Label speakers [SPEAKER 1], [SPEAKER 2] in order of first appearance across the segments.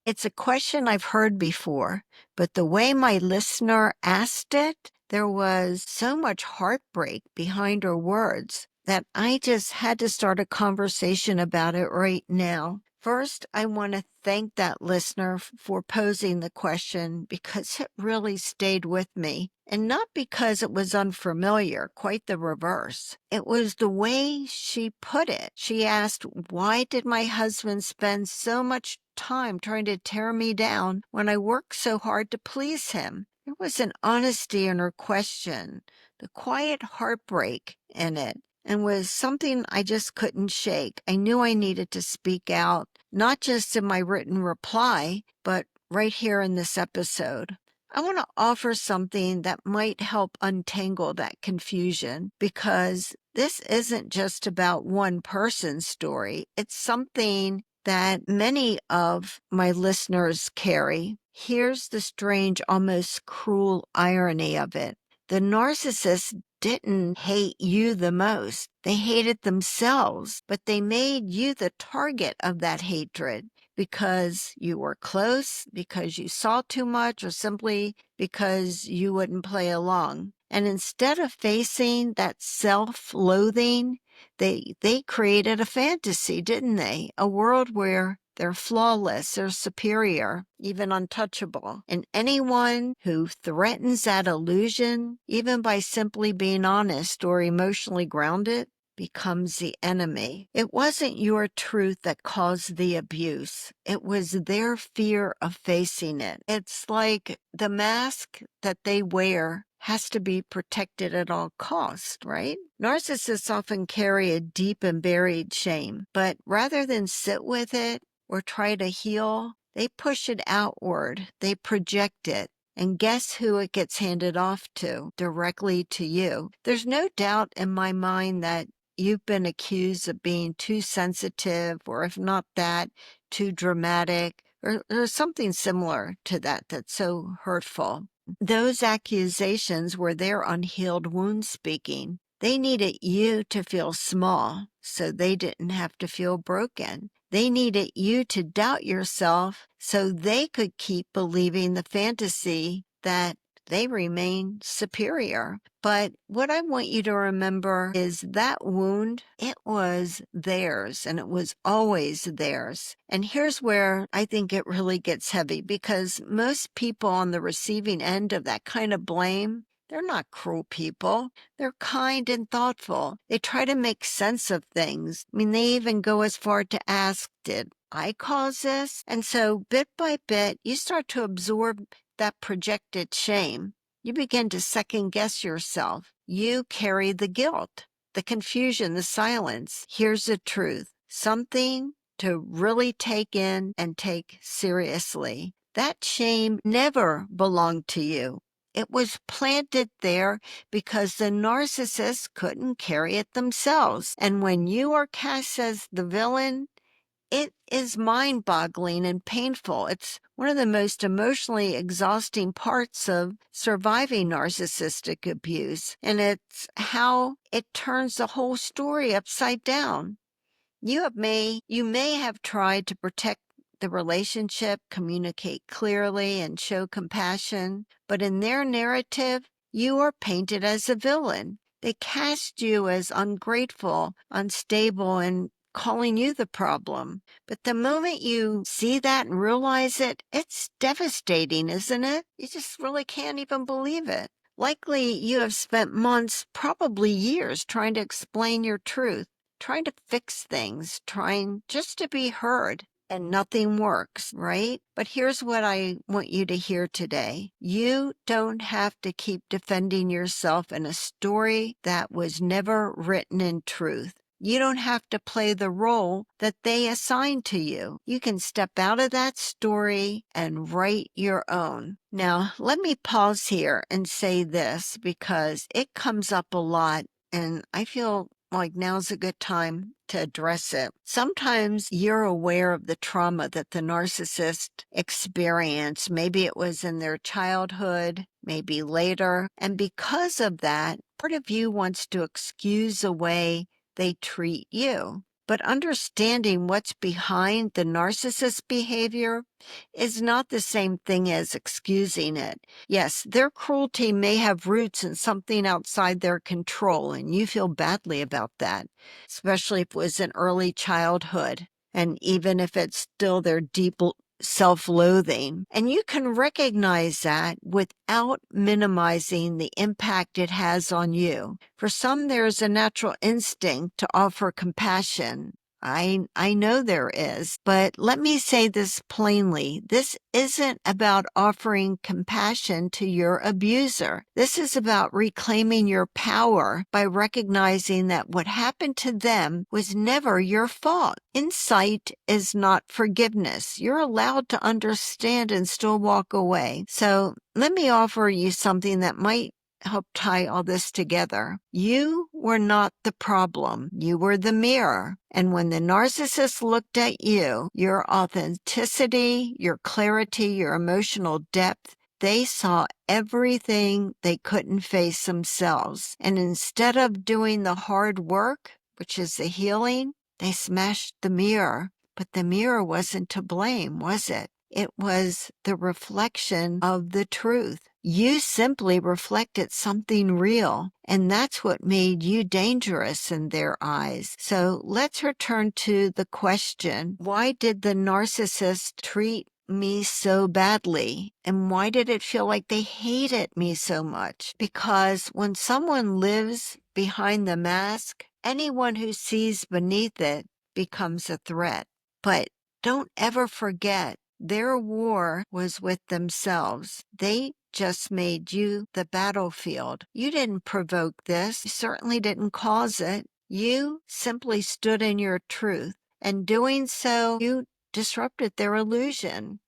[SPEAKER 1] It's a question I've heard before, but the way my listener asked it, there was so much heartbreak behind her words that I just had to start a conversation about it right now. First, I want to thank that listener for posing the question because it really stayed with me. And not because it was unfamiliar, quite the reverse. It was the way she put it. She asked, why did my husband spend so much time trying to tear me down when I worked so hard to please him? There was an honesty in her question, the quiet heartbreak in it, and was something I just couldn't shake. I knew I needed to speak out, not just in my written reply, but right here in this episode. I want to offer something that might help untangle that confusion because this isn't just about one person's story. It's something that many of my listeners carry. Here's the strange, almost cruel irony of it. The narcissist didn't hate you the most. They hated themselves, but they made you the target of that hatred because you were close, because you saw too much, or simply because you wouldn't play along. And instead of facing that self-loathing, they created a fantasy, didn't they? A world where they're flawless, they're superior, even untouchable. And anyone who threatens that illusion, even by simply being honest or emotionally grounded, becomes the enemy. It wasn't your truth that caused the abuse. It was their fear of facing it. It's like the mask that they wear has to be protected at all costs, right? Narcissists often carry a deep and buried shame, but rather than sit with it or try to heal, they push it outward. They project it. And guess who it gets handed off to? Directly to you. There's no doubt in my mind that you've been accused of being too sensitive, or if not that, too dramatic, or something similar to that that's so hurtful. Those accusations were their unhealed wounds speaking. They needed you to feel small so they didn't have to feel broken. They needed you to doubt yourself so they could keep believing the fantasy that they remain superior. But what I want you to remember is that wound, it was theirs and it was always theirs. And here's where I think it really gets heavy, because most people on the receiving end of that kind of blame, they're not cruel people. They're kind and thoughtful. They try to make sense of things. I mean, they even go as far to ask, did I cause this? And so bit by bit, you start to absorb that projected shame. You begin to second guess yourself. You carry the guilt, the confusion, the silence. Here's the truth. Something to really take in and take seriously. That shame never belonged to you. It was planted there because the narcissist couldn't carry it themselves. And when you are cast as the villain, it is mind-boggling and painful. It's one of the most emotionally exhausting parts of surviving narcissistic abuse, and it's how it turns the whole story upside down. You may have tried to protect the relationship, communicate clearly, and show compassion, but in their narrative, you are painted as a villain. They cast you as ungrateful, unstable, and calling you the problem. But the moment you see that and realize it, it's devastating, isn't it? You just really can't even believe it. Likely you have spent months, probably years, trying to explain your truth, trying to fix things, trying just to be heard, and nothing works, right? But here's what I want you to hear today. You don't have to keep defending yourself in a story that was never written in truth. You don't have to play the role that they assigned to you. You can step out of that story and write your own. Now, let me pause here and say this because it comes up a lot, and I feel like now's a good time to address it. Sometimes you're aware of the trauma that the narcissist experienced. Maybe it was in their childhood, maybe later. And because of that, part of you wants to excuse the way they treat you. But understanding what's behind the narcissist behavior is not the same thing as excusing it. Yes, their cruelty may have roots in something outside their control, and you feel badly about that, especially if it was in early childhood, and even if it's still their deep self-loathing. And you can recognize that without minimizing the impact it has on you. For some, there's a natural instinct to offer compassion. I know there is, but let me say this plainly. This isn't about offering compassion to your abuser. This is about reclaiming your power by recognizing that what happened to them was never your fault. Insight is not forgiveness. You're allowed to understand and still walk away. So let me offer you something that might help tie all this together. You were not the problem. You were the mirror. And when the narcissist looked at you, your authenticity, your clarity, your emotional depth, they saw everything they couldn't face themselves. And instead of doing the hard work, which is the healing, they smashed the mirror. But the mirror wasn't to blame, was it? It was the reflection of the truth. You simply reflected something real, and that's what made you dangerous in their eyes. So let's return to the question, why did the narcissist treat me so badly? And why did it feel like they hated me so much? Because when someone lives behind the mask, anyone who sees beneath it becomes a threat. But don't ever forget, their war was with themselves. They just made you the battlefield. You didn't provoke this. You certainly didn't cause it. You simply stood in your truth. And doing so, you disrupted their illusion.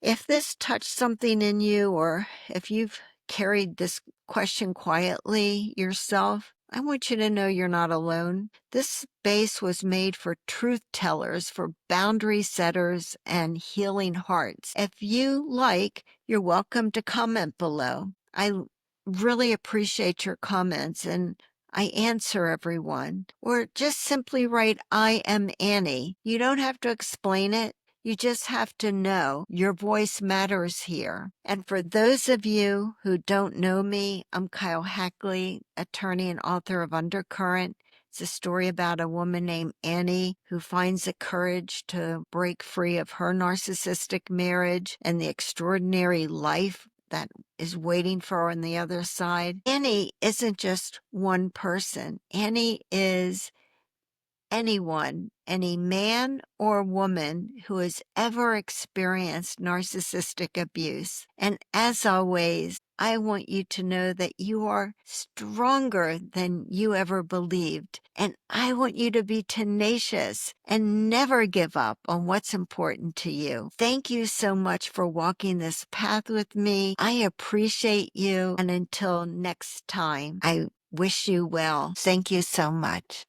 [SPEAKER 1] If this touched something in you, or if you've carried this question quietly yourself, I want you to know you're not alone. This space was made for truth tellers, for boundary setters, and healing hearts. If you like, you're welcome to comment below. I really appreciate your comments, and I answer everyone. Or just simply write, I am Annie. You don't have to explain it. You just have to know your voice matters here. And for those of you who don't know me, I'm Kyle Hackley, attorney and author of Undercurrent. It's a story about a woman named Annie who finds the courage to break free of her narcissistic marriage and the extraordinary life that is waiting for her on the other side. Annie isn't just one person. Annie is anyone, any man or woman who has ever experienced narcissistic abuse. And as always, I want you to know that you are stronger than you ever believed. And I want you to be tenacious and never give up on what's important to you. Thank you so much for walking this path with me. I appreciate you. And until next time, I wish you well. Thank you so much.